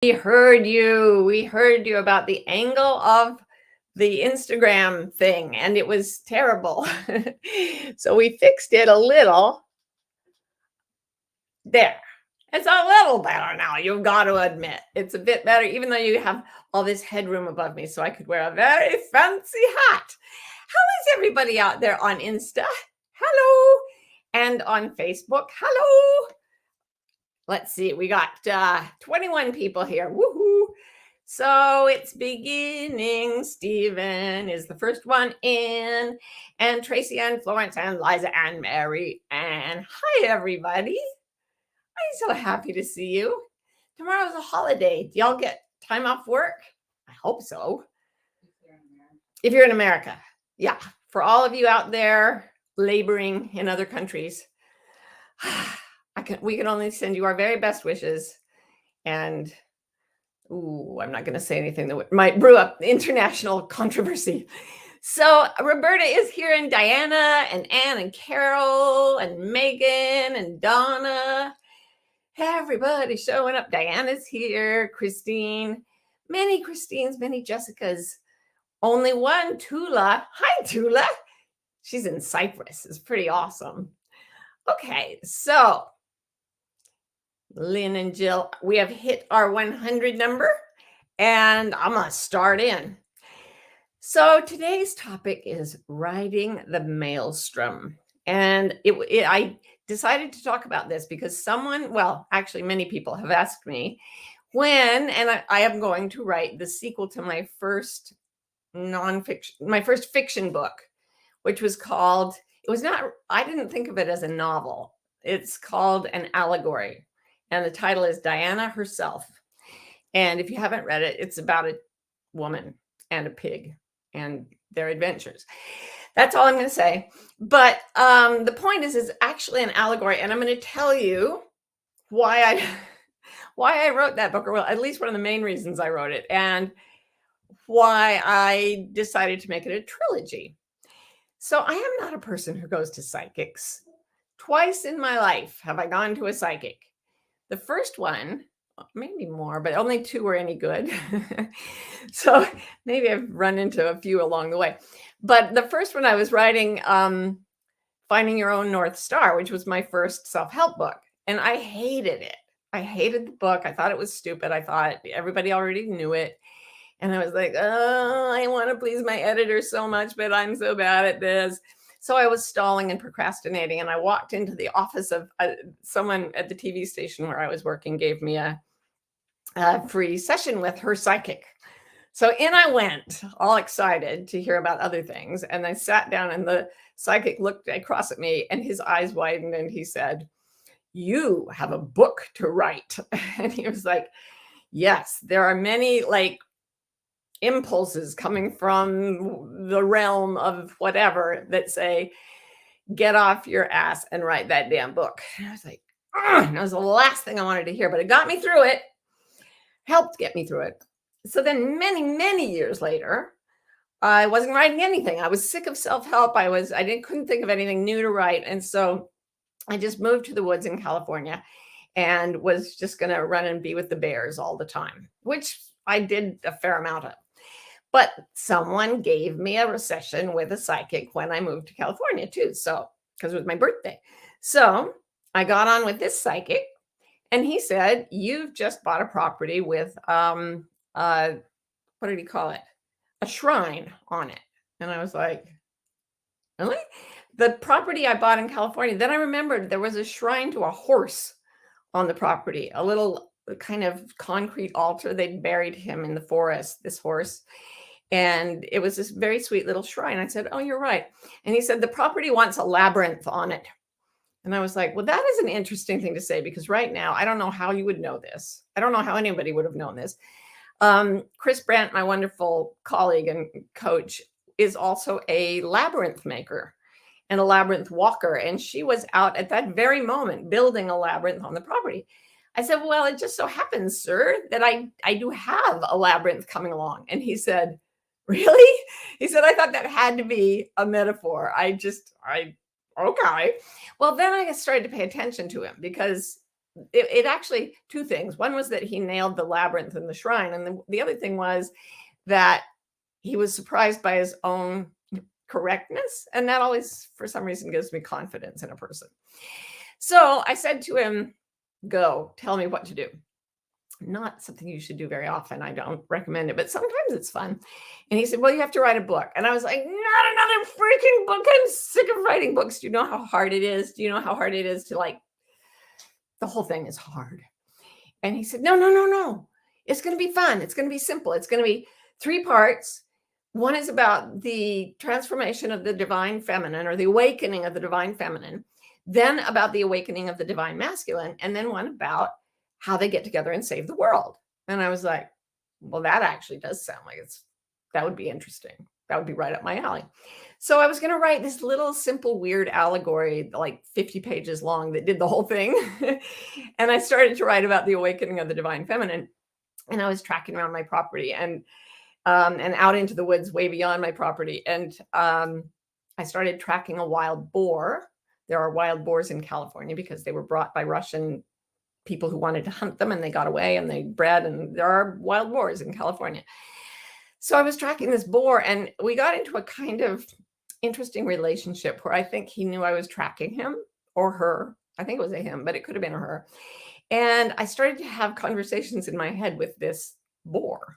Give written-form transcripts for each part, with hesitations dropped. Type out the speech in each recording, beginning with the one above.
We heard you. We heard you about the angle of the Instagram thing, and it was terrible. So we fixed it a little. There. It's a little better now, you've got to admit. It's a bit better, even though you have all this headroom above me, so I could wear a very fancy hat. How is everybody out there on Insta? Hello. And on Facebook? Hello. Let's see, we got 21 people here. Woohoo! So it's beginning. Stephen is the first one in, and Tracy and Florence and Liza and Mary. And hi, everybody. I'm so happy to see you. Tomorrow's a holiday. Do y'all get time off work? I hope so. If you're in America. Yeah. For all of you out there laboring in other countries, we can only send you our very best wishes. And I'm not going to say anything that might brew up international controversy. So Roberta is here, and Diana and Anne and Carol and Megan and Donna. Everybody showing up. Diana's here. Christine. Many Christines, many Jessicas. Only one Tula. Hi, Tula. She's in Cyprus. It's pretty awesome. Okay, so Lynn and Jill, we have hit our 100 number, and I'm going to start in. So today's topic is riding the maelstrom. And I decided to talk about this because actually many people have asked me when, and I am going to write the sequel to my first fiction book, which was called, I didn't think of it as a novel. It's called An Allegory. And the title is Diana Herself. And if you haven't read it, it's about a woman and a pig and their adventures. That's all I'm going to say. But the point is, it's actually an allegory. And I'm going to tell you why I wrote that book, or well, at least one of the main reasons I wrote it, and why I decided to make it a trilogy. So I am not a person who goes to psychics. Twice in my life have I gone to a psychic. The first one, maybe more, but only 2 were any good. So maybe I've run into a few along the way. But the first one I was writing, Finding Your Own North Star, which was my first self-help book. And I hated it. I hated the book. I thought it was stupid. I thought everybody already knew it. And I was like, oh, I want to please my editor so much, but I'm so bad at this. So I was stalling and procrastinating, and I walked into the office of someone at the TV station where I was working, gave me a free session with her psychic. So in I went, all excited to hear about other things. And I sat down, and the psychic looked across at me, and his eyes widened, and he said, "You have a book to write." And he was like, yes, there are many impulses coming from the realm of whatever that say, get off your ass and write that damn book. And I was like, that was the last thing I wanted to hear, but it got me through it, helped get me through it. So then many years later, I wasn't writing anything. I was sick of self-help. Couldn't think of anything new to write. And so I just moved to the woods in California and was just going to run and be with the bears all the time, which I did a fair amount of. But someone gave me a session with a psychic when I moved to California too. So, because it was my birthday. So I got on with this psychic, and he said, "You've just bought a property with, what did he call it? A shrine on it." And I was like, really? The property I bought in California. Then I remembered there was a shrine to a horse on the property, a little kind of concrete altar. They'd buried him in the forest, this horse. And it was this very sweet little shrine. I said, "Oh, you're right." And he said, "The property wants a labyrinth on it." And I was like, well, that is an interesting thing to say, because right now, I don't know how you would know this. I don't know how anybody would have known this. Chris Brandt, my wonderful colleague and coach, is also a labyrinth maker and a labyrinth walker. And she was out at that very moment building a labyrinth on the property. I said, well, it just so happens, sir, that I do have a labyrinth coming along. And he said, really? He said, I thought that had to be a metaphor. Okay. Well, then I started to pay attention to him, because it actually, two things. One was that he nailed the labyrinth and the shrine. And the other thing was that he was surprised by his own correctness. And that always, for some reason, gives me confidence in a person. So I said to him, go, tell me what to do. Not something you should do very often. I don't recommend it, but sometimes it's fun. And he said, well, you have to write a book. And I was like, not another freaking book. I'm sick of writing books. Do you know how hard it is? Do you know how hard it is to the whole thing is hard. And he said, no. It's going to be fun. It's going to be simple. It's going to be 3 parts. One is about the transformation of the divine feminine, or the awakening of the divine feminine, then about the awakening of the divine masculine, and then one about how they get together and save the world. And I was like, well, that actually does sound like that would be interesting. That would be right up my alley. So I was going to write this little simple, weird allegory, like 50 pages long, that did the whole thing. And I started to write about the awakening of the divine feminine. And I was tracking around my property and out into the woods way beyond my property. And I started tracking a wild boar. There are wild boars in California because they were brought by Russian people who wanted to hunt them, and they got away and they bred, and there are wild boars in California. So I was tracking this boar, and we got into a kind of interesting relationship where I think he knew I was tracking him, or her. I think it was a him, but it could have been a her. And I started to have conversations in my head with this boar.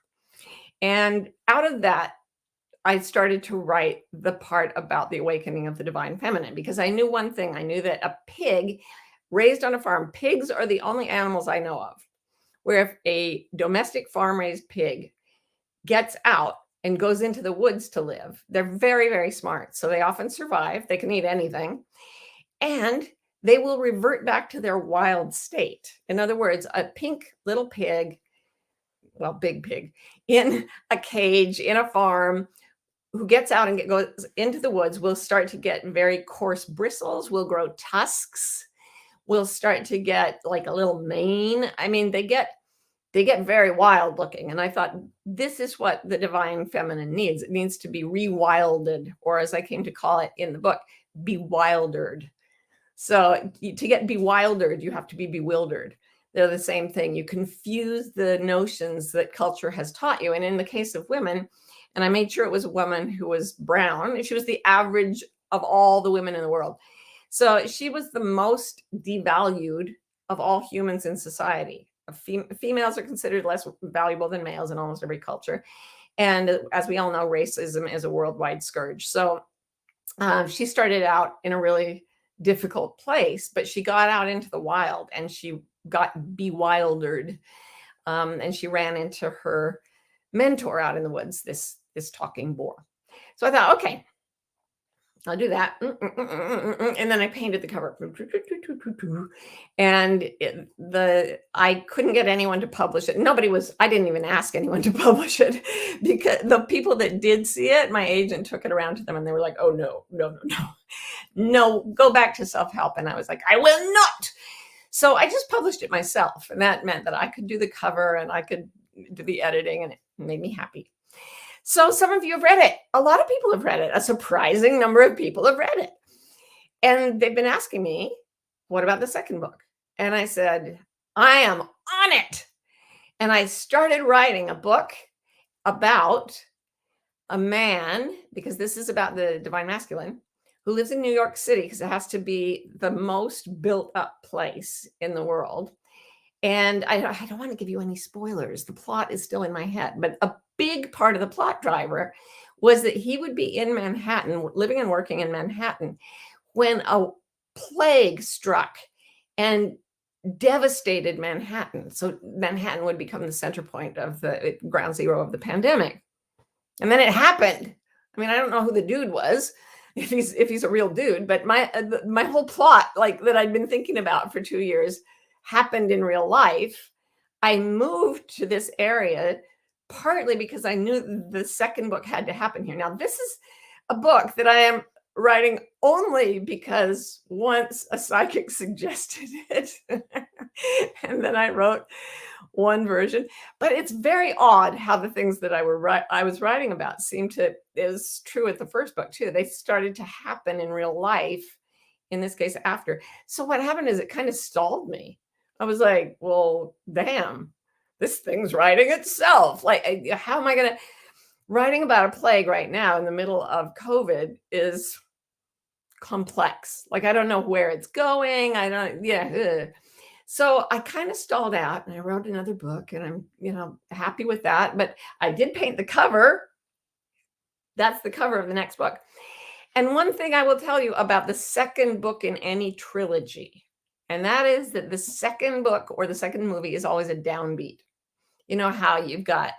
And out of that, I started to write the part about the awakening of the divine feminine, because I knew one thing. I knew that a pig raised on a farm, pigs are the only animals I know of where if a domestic farm-raised pig gets out and goes into the woods to live, they're very, very smart. So they often survive. They can eat anything. And they will revert back to their wild state. In other words, a pink little pig, well, big pig, in a cage, in a farm, who gets out and goes into the woods will start to get very coarse bristles, will grow tusks, will start to get like a little mane. I mean, they get very wild looking. And I thought, this is what the divine feminine needs. It needs to be rewilded, or as I came to call it in the book, bewildered. So to get bewildered, you have to be bewildered. They're the same thing. You confuse the notions that culture has taught you. And in the case of women, and I made sure it was a woman who was brown, she was the average of all the women in the world. So she was the most devalued of all humans in society. Females are considered less valuable than males in almost every culture. And as we all know, racism is a worldwide scourge. So she started out in a really difficult place, but she got out into the wild and she got bewildered. And she ran into her mentor out in the woods, this talking boar. So I thought, okay, I'll do that. And then I painted the cover. And I couldn't get anyone to publish it. I didn't even ask anyone to publish it, because the people that did see it, my agent took it around to them and they were like, oh, no, go back to self-help. And I was like, I will not. So I just published it myself. And that meant that I could do the cover and I could do the editing, and it made me happy. So some of you have read it. A lot of people have read it. A surprising number of people have read it. And they've been asking me, what about the second book? And I said, I am on it. And I started writing a book about a man, because this is about the divine masculine, who lives in New York City, because it has to be the most built up place in the world. And I don't want to give you any spoilers. The plot is still in my head, but a big part of the plot driver was that he would be in Manhattan, living and working in Manhattan, when a plague struck and devastated Manhattan. So Manhattan would become the center point of the ground zero of the pandemic. And then it happened. I mean, I don't know who the dude was, if he's a real dude, but my whole plot, like that I'd been thinking about for 2 years, happened in real life. I moved to this area partly because I knew the second book had to happen here. Now, this is a book that I am writing only because once a psychic suggested it, and then I wrote one version. But it's very odd how the things that I was writing about is true with the first book too. They started to happen in real life, in this case after. So what happened is it kind of stalled me I was like, well, damn, this thing's writing itself. Like, how am I going to writing about a plague right now in the middle of COVID is complex. Like, I don't know where it's going. I don't, yeah. Ugh. So I kind of stalled out and I wrote another book and I'm, happy with that. But I did paint the cover. That's the cover of the next book. And one thing I will tell you about the second book in any trilogy, and that is that the second book or the second movie is always a downbeat. You know how you've got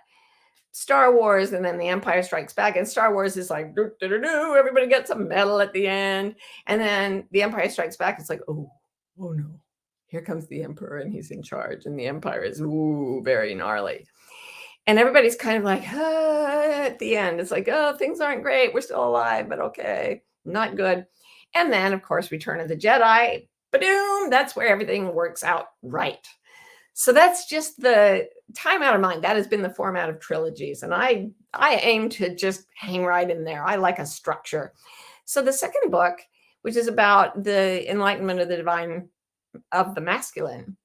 Star Wars and then The Empire Strikes Back, and Star Wars is like, doo, doo, doo, doo, everybody gets a medal at the end. And then The Empire Strikes Back, it's like, oh no, here comes the Emperor and he's in charge. And the Empire is, very gnarly. And everybody's kind of like, at the end. It's like, oh, things aren't great. We're still alive, but okay, not good. And then, of course, Return of the Jedi, ba-doom, that's where everything works out right. So that's just the time out of mind. That has been the format of trilogies. And I aim to just hang right in there. I like a structure. So the second book, which is about the enlightenment of the divine, of the masculine,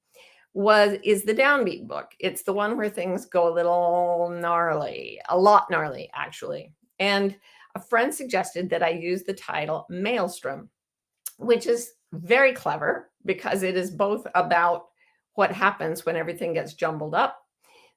is the downbeat book. It's the one where things go a little gnarly, a lot gnarly, actually. And a friend suggested that I use the title Maelstrom, which is very clever because it is both about what happens when everything gets jumbled up.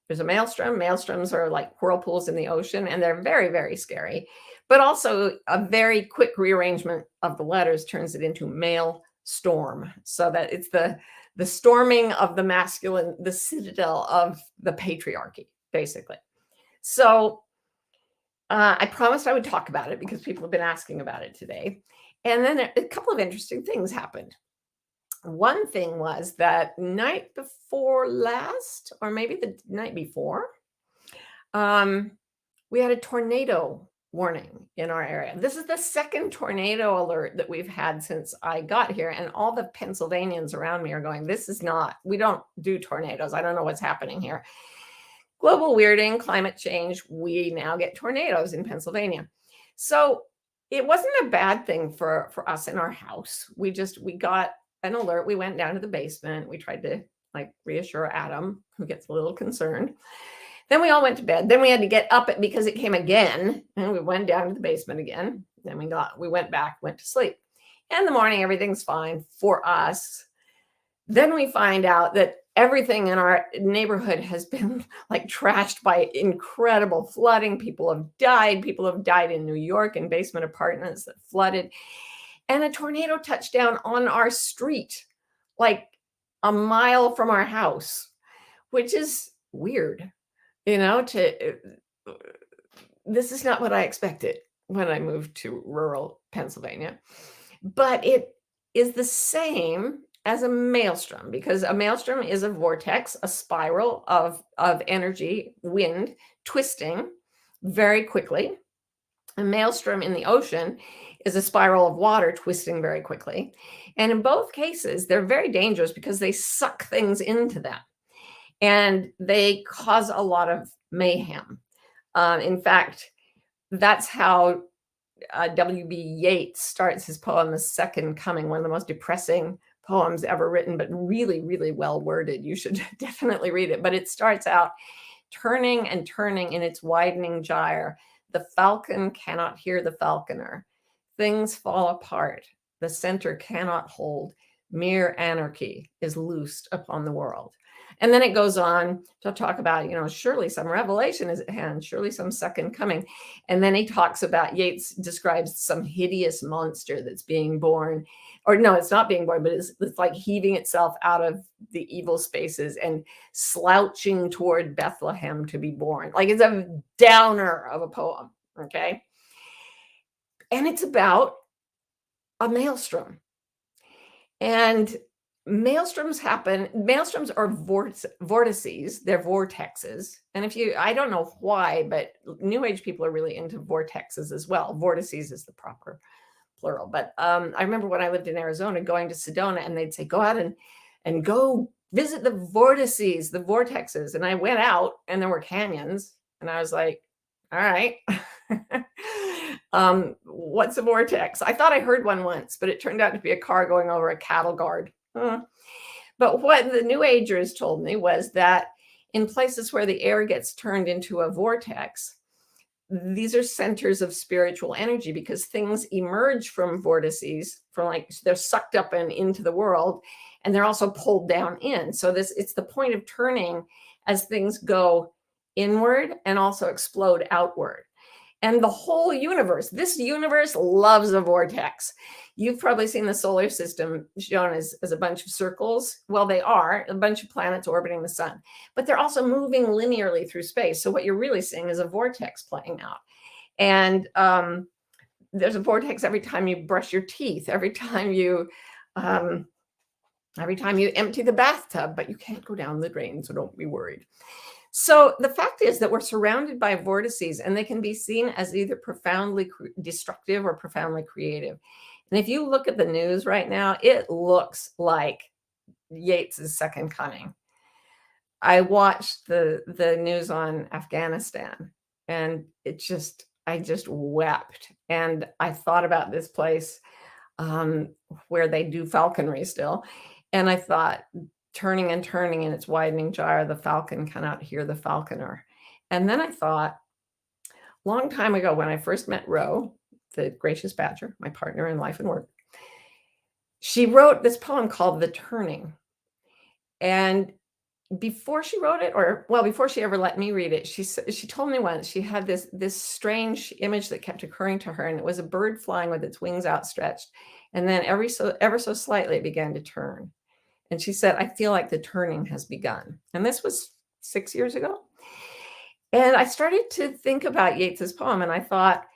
There's a maelstrom. Maelstroms are like whirlpools in the ocean, and they're very, very scary. But also a very quick rearrangement of the letters turns it into maelstrom, so that it's the storming of the masculine, the citadel of the patriarchy, basically. So I promised I would talk about it because people have been asking about it today. And then a couple of interesting things happened. One thing was that night before last, or maybe the night before, we had a tornado warning in our area. This is the second tornado alert that we've had since I got here. And all the Pennsylvanians around me are going, we don't do tornadoes. I don't know what's happening here. Global weirding, climate change, we now get tornadoes in Pennsylvania. So it wasn't a bad thing for us in our house. We got an alert. We went down to the basement. We tried to reassure Adam, who gets a little concerned. Then we all went to bed. Then we had to get up because it came again. And we went down to the basement again. Then we went back, went to sleep. In the morning, everything's fine for us. Then we find out that everything in our neighborhood has been trashed by incredible flooding. People have died. People have died in New York in basement apartments that flooded. And a tornado touched down on our street, like a mile from our house, which is weird. This is not what I expected when I moved to rural Pennsylvania. But it is the same as a maelstrom, because a maelstrom is a vortex, a spiral of energy, wind, twisting very quickly. A maelstrom in the ocean is a spiral of water twisting very quickly. And in both cases, they're very dangerous because they suck things into them and they cause a lot of mayhem. In fact, that's how W.B. Yeats starts his poem, The Second Coming, one of the most depressing poems ever written, but really, really well worded. You should definitely read it. But it starts out, turning and turning in its widening gyre. The falcon cannot hear the falconer. Things fall apart. The center cannot hold. Mere anarchy is loosed upon the world. And then it goes on to talk about, surely some revelation is at hand, surely some second coming. And then he talks about, Yeats describes some hideous monster that's being born. Or no, it's not being born, but it's like heaving itself out of the evil spaces and slouching toward Bethlehem to be born. Like, it's a downer of a poem, okay? And it's about a maelstrom. And maelstroms are vortices, they're vortexes. And I don't know why, but New Age people are really into vortexes as well. Vortices is the proper plural. But I remember when I lived in Arizona going to Sedona, and they'd say, go out and go visit the vortices, the vortexes. And I went out and there were canyons and I was like, all right. What's a vortex? I thought I heard one once, but it turned out to be a car going over a cattle guard. But But what the New Agers told me was that in places where the air gets turned into a vortex, these are centers of spiritual energy because things emerge from vortices, from like they're sucked up and into the world, and they're also pulled down in. So this it's the point of turning as things go inward and also explode outward. And the whole universe, this universe loves a vortex. You've probably seen the solar system shown as a bunch of circles. Well, they are a bunch of planets orbiting the sun, but they're also moving linearly through space. So what you're really seeing is a vortex playing out. And there's a vortex every time you brush your teeth, um, every time you empty the bathtub, but you can't go down the drain, so don't be worried. So the fact is that we're surrounded by vortices, and they can be seen as either profoundly destructive or profoundly creative. And if you look at the news right now, it looks like Yates's second coming. I watched the news on Afghanistan, and I just wept. And I thought about this place where they do falconry still, and I thought, turning and turning in its widening gyre, the falcon cannot hear the falconer. And then I thought, long time ago, when I first met Ro, the gracious badger, my partner in life and work, she wrote this poem called The Turning. And before she wrote it, or well, before she ever let me read it, she told me once she had this strange image that kept occurring to her, and it was a bird flying with its wings outstretched, and then ever so slightly it began to turn. And she said, I feel like the turning has begun. And this was 6 years ago. And I started to think about Yates's poem, and I thought,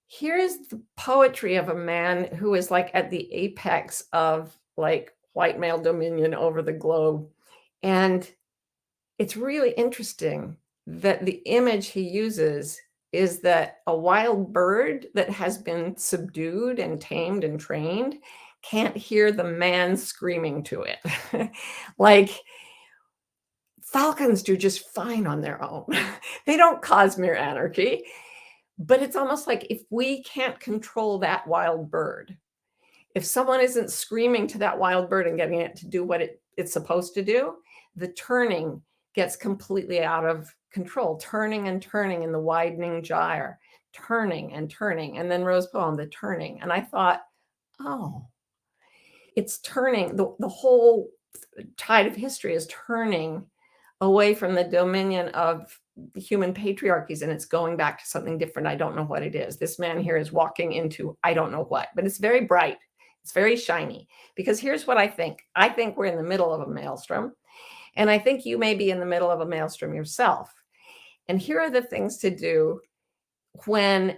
here's the poetry of a man who is like at the apex of like white male dominion over the globe. And it's really interesting that the image he uses is that a wild bird that has been subdued and tamed and trained can't hear the man screaming to it. Like falcons do just fine on their own. They don't cause mere anarchy, but it's almost like if we can't control that wild bird, if someone isn't screaming to that wild bird and getting it to do what it's supposed to do, the turning gets completely out of control, turning and turning in the widening gyre, turning and turning. And then Ro's poem, The Turning. And I thought, oh, it's turning, the whole tide of history is turning away from the dominion of human patriarchies, and it's going back to something different. I don't know what it is. This man here is walking into I don't know what, but it's very bright. It's very shiny, because here's what I think. I think we're in the middle of a maelstrom, and I think you may be in the middle of a maelstrom yourself. And here are the things to do when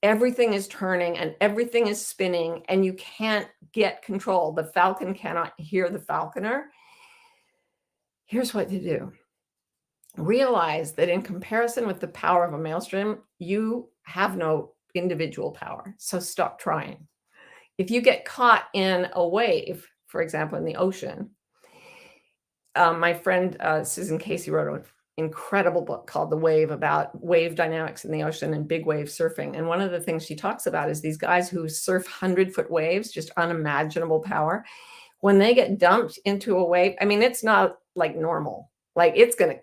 everything is turning and everything is spinning and you can't get control. The falcon cannot hear the falconer. Here's what to do. Realize that in comparison with the power of a maelstrom, you have no individual power. So stop trying. If you get caught in a wave, for example, in the ocean, my friend Susan Casey wrote an incredible book called The Wave, about wave dynamics in the ocean and big wave surfing. And one of the things she talks about is these guys who surf 100-foot waves, just unimaginable power. When they get dumped into a wave, I mean, it's not like normal. Like it's going to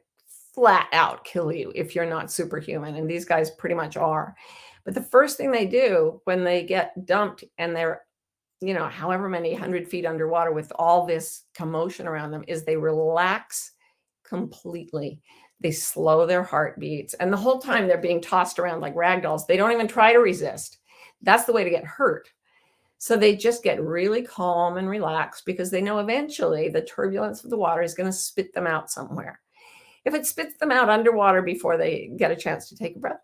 flat out kill you if you're not superhuman. And these guys pretty much are. But the first thing they do when they get dumped and they're, however many 100 feet underwater with all this commotion around them, is they relax completely. They slow their heartbeats. And the whole time they're being tossed around like rag dolls. They don't even try to resist. That's the way to get hurt. So they just get really calm and relaxed because they know eventually the turbulence of the water is going to spit them out somewhere. If it spits them out underwater before they get a chance to take a breath,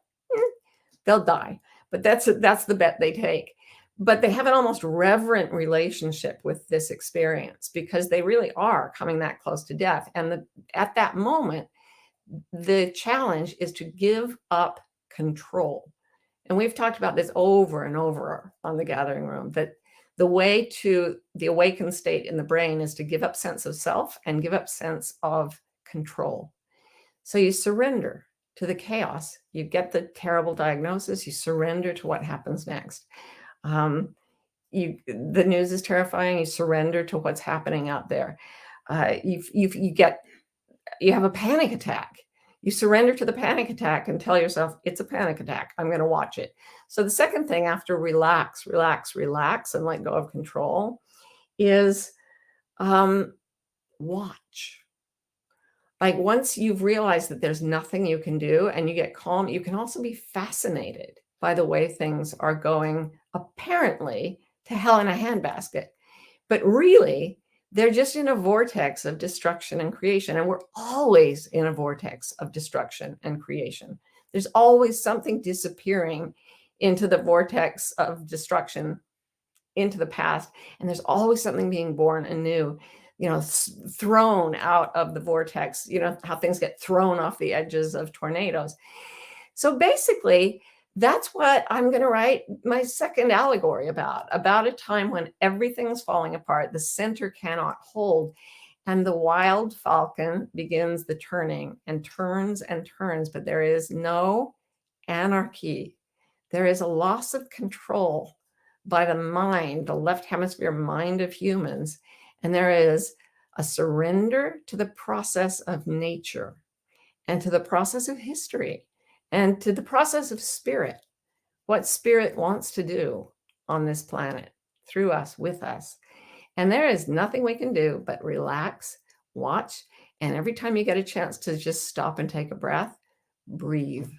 they'll die. But that's the bet they take. But they have an almost reverent relationship with this experience because they really are coming that close to death. And at that moment, the challenge is to give up control. And we've talked about this over and over on the Gathering Room, that the way to the awakened state in the brain is to give up sense of self and give up sense of control. So you surrender to the chaos. You get the terrible diagnosis. You surrender to what happens next. The news is terrifying. You surrender to what's happening out there. You have a panic attack. You surrender to the panic attack and tell yourself, it's a panic attack. I'm going to watch it. So the second thing after relax, relax, relax, and let go of control is watch. Like once you've realized that there's nothing you can do and you get calm, you can also be fascinated by the way things are going apparently to hell in a handbasket. But really, they're just in a vortex of destruction and creation. And we're always in a vortex of destruction and creation. There's always something disappearing into the vortex of destruction, into the past. And there's always something being born anew, thrown out of the vortex, how things get thrown off the edges of tornadoes. So basically, that's what I'm going to write my second allegory about a time when everything's falling apart, the center cannot hold, and the wild falcon begins the turning and turns, but there is no anarchy. There is a loss of control by the mind, the left hemisphere mind of humans, and there is a surrender to the process of nature and to the process of history and to the process of spirit, what spirit wants to do on this planet through us, with us. And there is nothing we can do but relax, watch, and every time you get a chance to just stop and take a breath, breathe.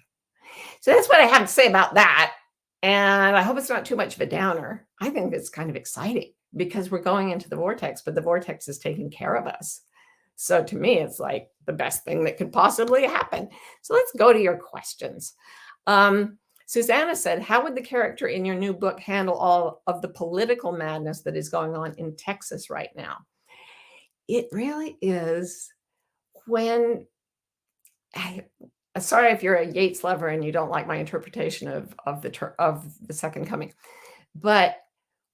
So that's what I have to say about that. And I hope it's not too much of a downer. I think it's kind of exciting because we're going into the vortex, but the vortex is taking care of us. So to me, it's like the best thing that could possibly happen. So let's go to your questions. Susanna said, how would the character in your new book handle all of the political madness that is going on in Texas right now? It really is when, sorry if you're a Yeats lover and you don't like my interpretation of the Second Coming, but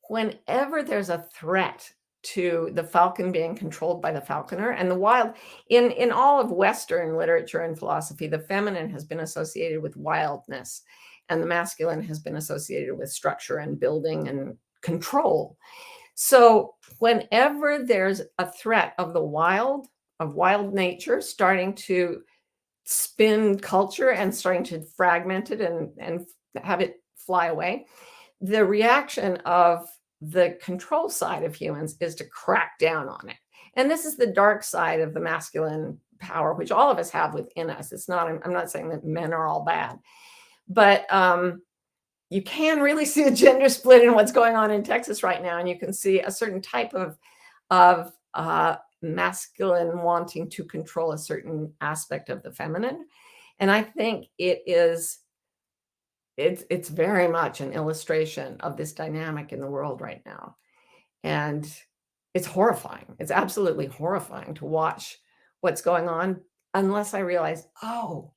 whenever there's a threat to the falcon being controlled by the falconer and the wild, in all of Western literature and philosophy, the feminine has been associated with wildness and the masculine has been associated with structure and building and control. So whenever there's a threat of wild nature starting to spin culture and starting to fragment it and have it fly away, the reaction of the control side of humans is to crack down on it. And this is the dark side of the masculine power, which all of us have within us. It's not, I'm not saying that men are all bad, but you can really see a gender split in what's going on in Texas right now. And you can see a certain type of masculine wanting to control a certain aspect of the feminine. And I think it's very much an illustration of this dynamic in the world right now. And it's horrifying. It's absolutely horrifying to watch what's going on unless I realize, oh,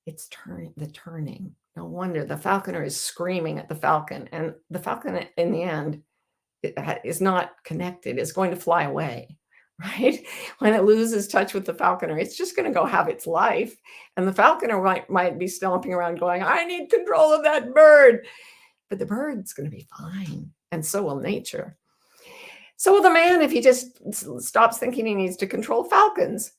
it's the turning. No wonder the falconer is screaming at the falcon, and the falcon in the end is not connected. It's going to fly away, right? When it loses touch with the falconer, it's just going to go have its life. And the falconer might be stomping around going, I need control of that bird. But the bird's going to be fine. And so will nature. So will the man if he just stops thinking he needs to control falcons.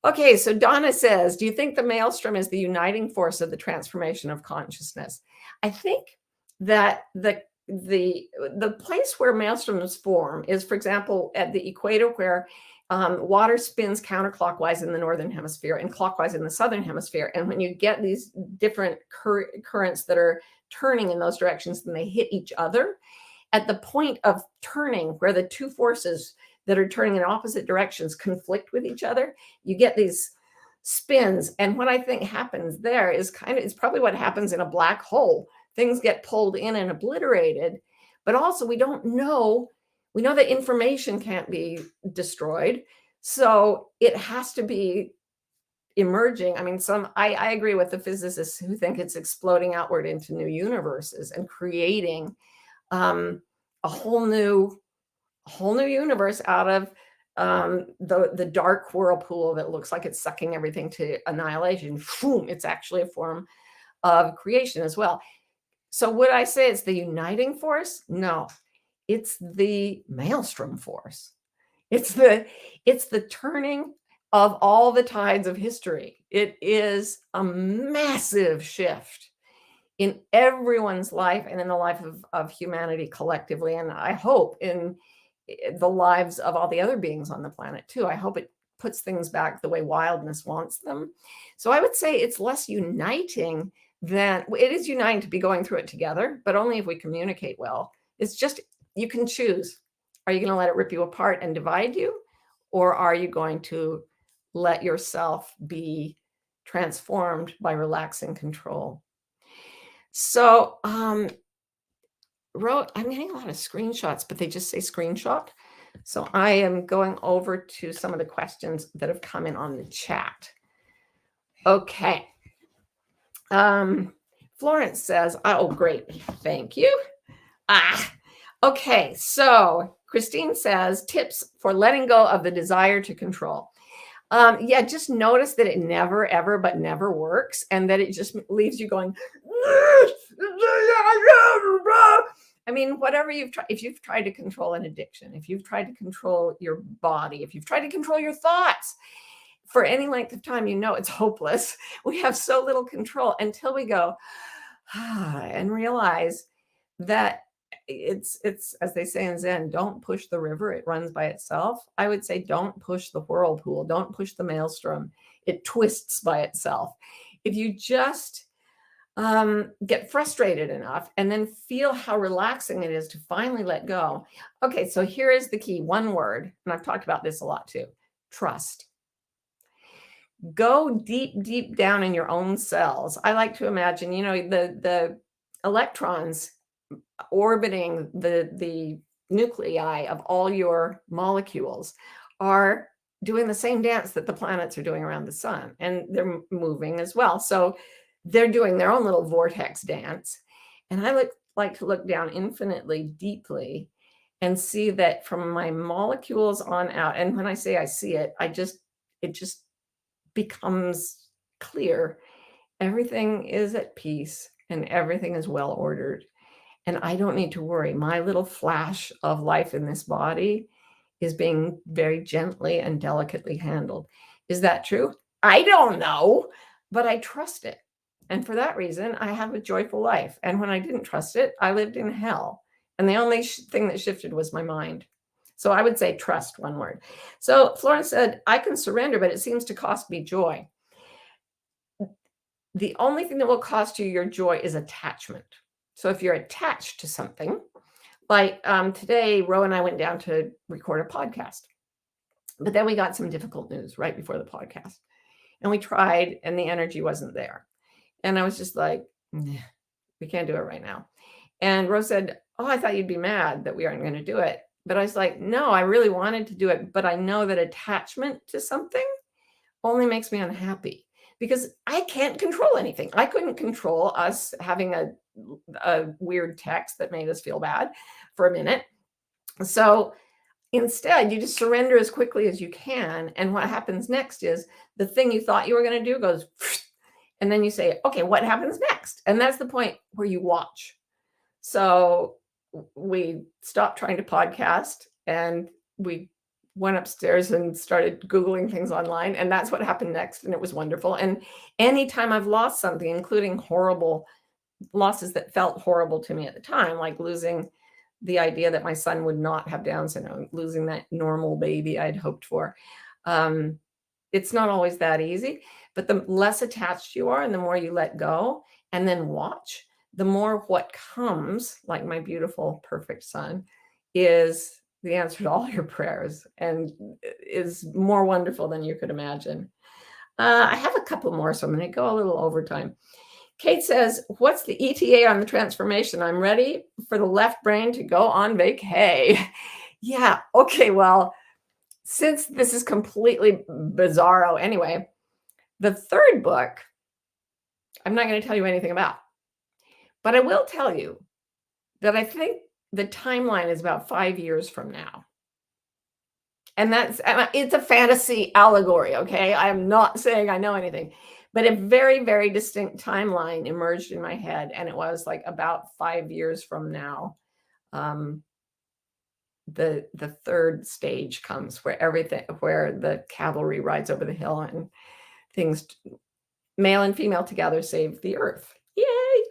Okay, so Donna says, do you think the maelstrom is the uniting force of the transformation of consciousness? I think that the place where maelstroms form is, for example, at the equator, where water spins counterclockwise in the northern hemisphere and clockwise in the southern hemisphere. And when you get these different currents that are turning in those directions, then they hit each other. At the point of turning, where the two forces that are turning in opposite directions conflict with each other, you get these spins. And what I think happens there is it's probably what happens in a black hole. Things get pulled in and obliterated, but also we don't know. We know that information can't be destroyed. So it has to be emerging. I mean, I agree with the physicists who think it's exploding outward into new universes and creating a whole new universe out of the dark whirlpool that looks like it's sucking everything to annihilation. Boom, it's actually a form of creation as well. So would I say it's the uniting force? No, it's the maelstrom force. It's the turning of all the tides of history. It is a massive shift in everyone's life and in the life of humanity collectively. And I hope in the lives of all the other beings on the planet too. I hope it puts things back the way wildness wants them. So I would say it's less uniting than it is uniting to be going through it together, but only if we communicate well. It's just, you can choose. Are you going to let it rip you apart and divide you? Or are you going to let yourself be transformed by relaxing control? So, I'm getting a lot of screenshots, but they just say screenshot. So I am going over to some of the questions that have come in on the chat. Okay. Florence says, oh, great. Thank you. Okay. So Christine says, tips for letting go of the desire to control. Yeah, just notice that it never, ever, but never works. And that it just leaves you going, I mean, whatever you've tried, if you've tried to control an addiction, if you've tried to control your body, if you've tried to control your thoughts for any length of time, you know it's hopeless. We have so little control until we go and realize that it's as they say in Zen, don't push the river, it runs by itself. I would say don't push the whirlpool, don't push the maelstrom, it twists by itself. If you just get frustrated enough and then feel how relaxing it is to finally let go. Okay, so here is the key, one word, and I've talked about this a lot too: trust. Go deep, deep down in your own cells. I like to imagine, the electrons orbiting the nuclei of all your molecules are doing the same dance that the planets are doing around the sun, and they're moving as well. So they're doing their own little vortex dance. And I like to look down infinitely deeply and see that from my molecules on out. And when I say I see it, it just becomes clear. Everything is at peace and everything is well ordered. And I don't need to worry. My little flash of life in this body is being very gently and delicately handled. Is that true? I don't know, but I trust it. And for that reason, I have a joyful life. And when I didn't trust it, I lived in hell. And the only thing that shifted was my mind. So I would say trust, one word. So Florence said, I can surrender, but it seems to cost me joy. The only thing that will cost you your joy is attachment. So if you're attached to something, like today, Ro and I went down to record a podcast. But then we got some difficult news right before the podcast. And we tried, and the energy wasn't there. And I was just like, we can't do it right now. And Rose said, oh, I thought you'd be mad that we aren't going to do it. But I was like, no, I really wanted to do it. But I know that attachment to something only makes me unhappy because I can't control anything. I couldn't control us having a weird text that made us feel bad for a minute. So instead, you just surrender as quickly as you can. And what happens next is the thing you thought you were going to do goes, and then you say, okay, what happens next? And that's the point where you watch. So we stopped trying to podcast and we went upstairs and started Googling things online. And that's what happened next. And it was wonderful. And anytime I've lost something, including horrible losses that felt horrible to me at the time, like losing the idea that my son would not have Down syndrome, losing that normal baby I'd hoped for. It's not always that easy, but the less attached you are and the more you let go and then watch, the more what comes, like my beautiful, perfect son, is the answer to all your prayers and is more wonderful than you could imagine. I have a couple more, so I'm going to go a little overtime. Kate says, what's the ETA on the transformation? I'm ready for the left brain to go on vacay. Yeah. Okay. Well, since this is completely bizarro anyway, the third book, I'm not going to tell you anything about, but I will tell you that I think the timeline is about 5 years from now. And it's a fantasy allegory. Okay. I am not saying I know anything, but a very, very distinct timeline emerged in my head. And it was like about 5 years from now. the third stage comes where the cavalry rides over the hill and things, male and female together, save the earth. Yay!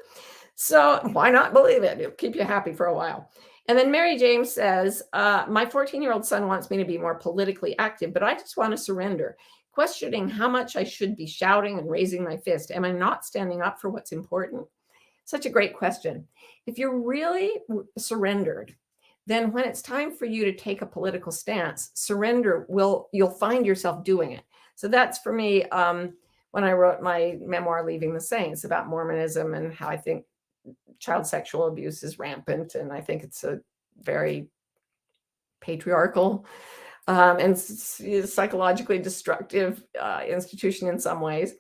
So why not believe it? It'll keep you happy for a while. And then Mary James says, my 14-year-old son wants me to be more politically active, but I just want to surrender, questioning how much I should be shouting and raising my fist. Am I not standing up for what's important? Such a great question. If you're really surrendered, then when it's time for you to take a political stance, you'll find yourself doing it. So that's for me, when I wrote my memoir, Leaving the Saints, about Mormonism and how I think child sexual abuse is rampant. And I think it's a very patriarchal and psychologically destructive institution in some ways.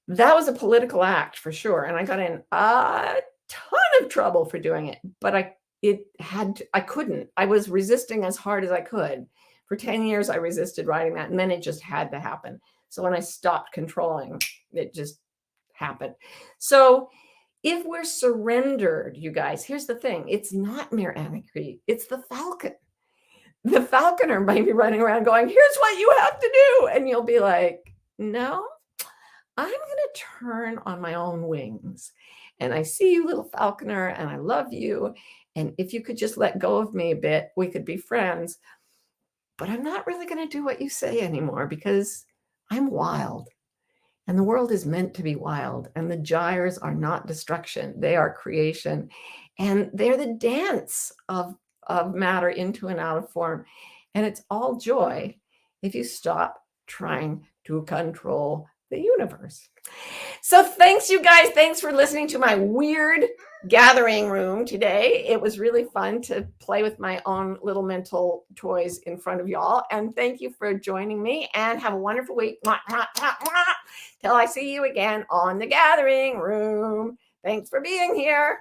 That was a political act for sure. And I got in a ton of trouble for doing it, but I couldn't. I was resisting as hard as I could. For 10 years, I resisted writing that, and then it just had to happen. So when I stopped controlling, it just happened. So if we're surrendered, you guys, here's the thing. It's not mere anarchy. It's the falcon. The falconer might be running around going, here's what you have to do. And you'll be like, no, I'm going to turn on my own wings. And I see you, little falconer, and I love you. And if you could just let go of me a bit, we could be friends. But I'm not really going to do what you say anymore because I'm wild. And the world is meant to be wild. And the gyres are not destruction. They are creation. And they're the dance of matter into and out of form. And it's all joy if you stop trying to control the universe. So thanks, you guys. Thanks for listening to my weird gathering room today. It was really fun to play with my own little mental toys in front of y'all. And thank you for joining me, and have a wonderful week. Till I see you again on the gathering room. Thanks for being here.